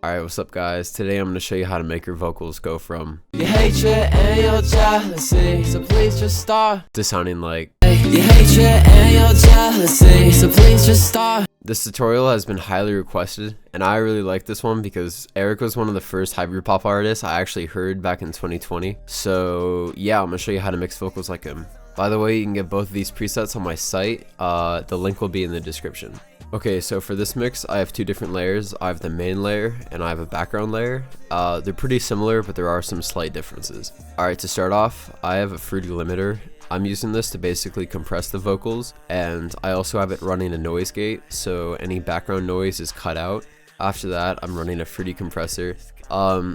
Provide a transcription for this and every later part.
Alright, what's up guys? Today I'm going to show you how to make your vocals go from your hatred and your jealousy, so please just start to sounding like your hatred and your jealousy, so please just start. This tutorial has been highly requested, and I really like this one because Eric was one of the first hybrid pop artists I actually heard back in 2020. So yeah, I'm going to show you how to mix vocals like him. By the way, you can get both of these presets on my site. The link will be in the description. Okay, so for this mix, I have two different layers. I have the main layer and I have a background layer. They're pretty similar, but there are some slight differences. Alright, to start off, I have a fruity limiter. I'm using this to basically compress the vocals, and I also have it running a noise gate, so any background noise is cut out. After that, I'm running a fruity compressor.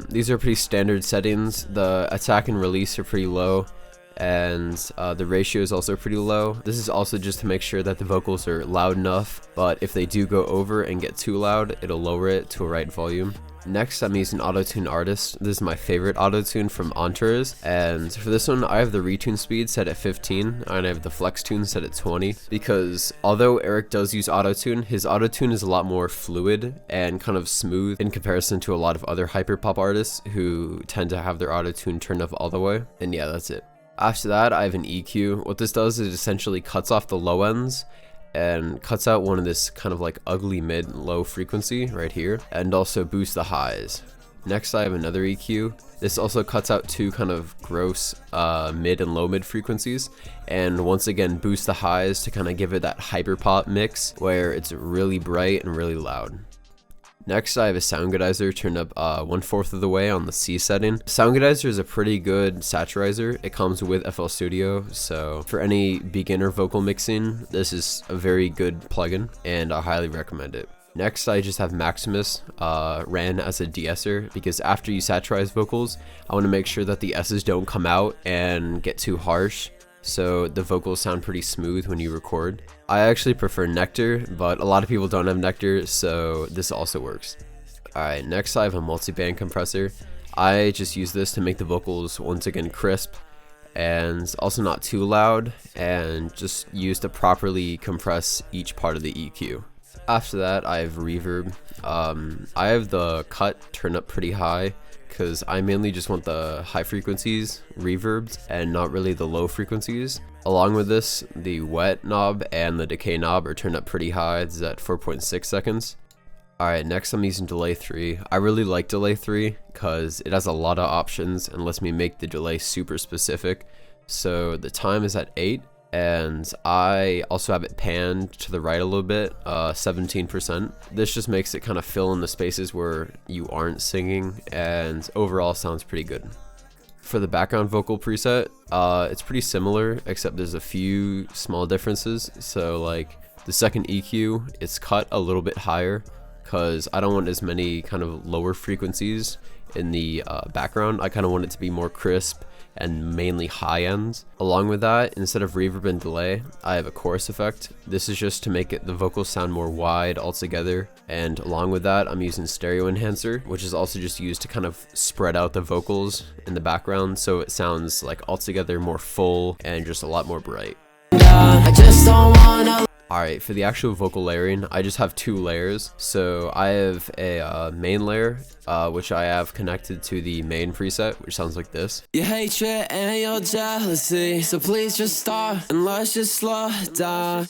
These are pretty standard settings. The attack and release are pretty low, and the ratio is also pretty low. This is also just to make sure that the vocals are loud enough, but if they do go over and get too loud, it'll lower it to a right volume. Next, I'm using Auto-Tune Artist. This is my favorite auto-tune from Entourage, and for this one, I have the retune speed set at 15, and I have the flex tune set at 20, because although Eric does use auto-tune, his auto-tune is a lot more fluid and kind of smooth in comparison to a lot of other hyperpop artists who tend to have their auto-tune turned up all the way, and yeah, that's it. After that, I have an EQ. What this does is essentially cuts off the low ends and cuts out one of this kind of like ugly mid-low frequency right here, and also boosts the highs. Next, I have another EQ. This also cuts out two kind of gross mid and low mid frequencies, and once again boosts the highs to kind of give it that hyperpop mix where it's really bright and really loud. Next, I have a sound goodizer turned up 1/4 of the way on the C setting. Sound goodizer is a pretty good saturizer. It comes with FL Studio, so for any beginner vocal mixing, this is a very good plugin, and I highly recommend it. Next, I just have Maximus ran as a de-esser, because after you saturize vocals, I want to make sure that the S's don't come out and get too harsh, so the vocals sound pretty smooth when you record. I actually prefer Nectar, but a lot of people don't have Nectar, so this also works. Alright, next I have a multi-band compressor. I just use this to make the vocals once again crisp, and also not too loud, and just use to properly compress each part of the EQ. After that, I have reverb. I have the cut turned up pretty high, because I mainly just want the high frequencies reverbed and not really the low frequencies. Along with this, the wet knob and the decay knob are turned up pretty high. This is at 4.6 seconds. Alright, next I'm using delay 3. I really like delay 3 because it has a lot of options and lets me make the delay super specific. So the time is at 8, and I also have it panned to the right a little bit, 17%. This just makes it kind of fill in the spaces where you aren't singing, and overall sounds pretty good. For the background vocal preset, it's pretty similar, except there's a few small differences. So like the second EQ, it's cut a little bit higher because I don't want as many kind of lower frequencies in the background. I kind of want it to be more crisp and mainly high ends. Along with that, instead of reverb and delay, I have a chorus effect. This is just to make the vocals sound more wide altogether, and along with that, I'm using stereo enhancer, which is also just used to kind of spread out the vocals in the background so it sounds like altogether more full and just a lot more bright. I just don't wanna. Alright, for the actual vocal layering, I just have two layers. So I have a main layer, which I have connected to the main preset, which sounds like this. Your hatred and your jealousy, so please just start and let's just slow down.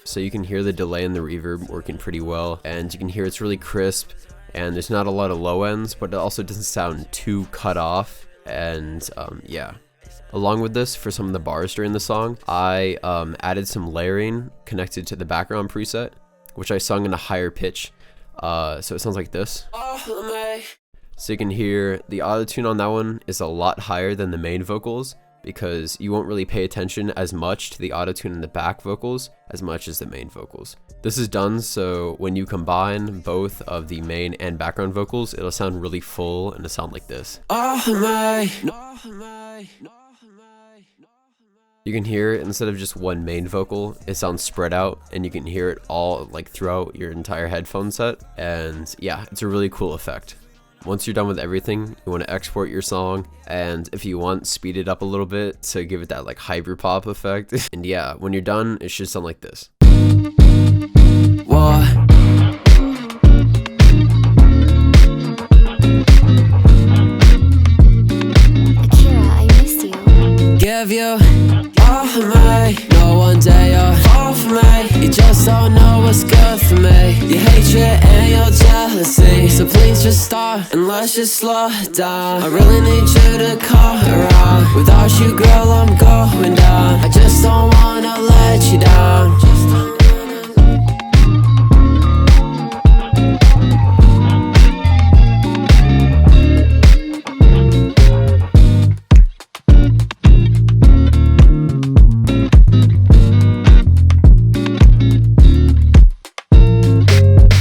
So you can hear the delay and the reverb working pretty well, and you can hear it's really crisp, and there's not a lot of low ends, but it also doesn't sound too cut off, and yeah. Along with this, for some of the bars during the song, I added some layering connected to the background preset, which I sung in a higher pitch, so it sounds like this. So you can hear the auto-tune on that one is a lot higher than the main vocals, because you won't really pay attention as much to the auto-tune in the back vocals as much as the main vocals. This is done so when you combine both of the main and background vocals, it'll sound really full and it'll sound like this. You can hear it, instead of just one main vocal, it sounds spread out, and you can hear it all like throughout your entire headphone set, and yeah, it's a really cool effect. Once you're done with everything, you want to export your song, and if you want, speed it up a little bit to give it that like hyper pop effect. And yeah, when you're done, it should sound like this. What? You just don't know what's good for me. Your hatred and your jealousy, so please just start and let's just slow it down. I really need you to come around. Without you, girl,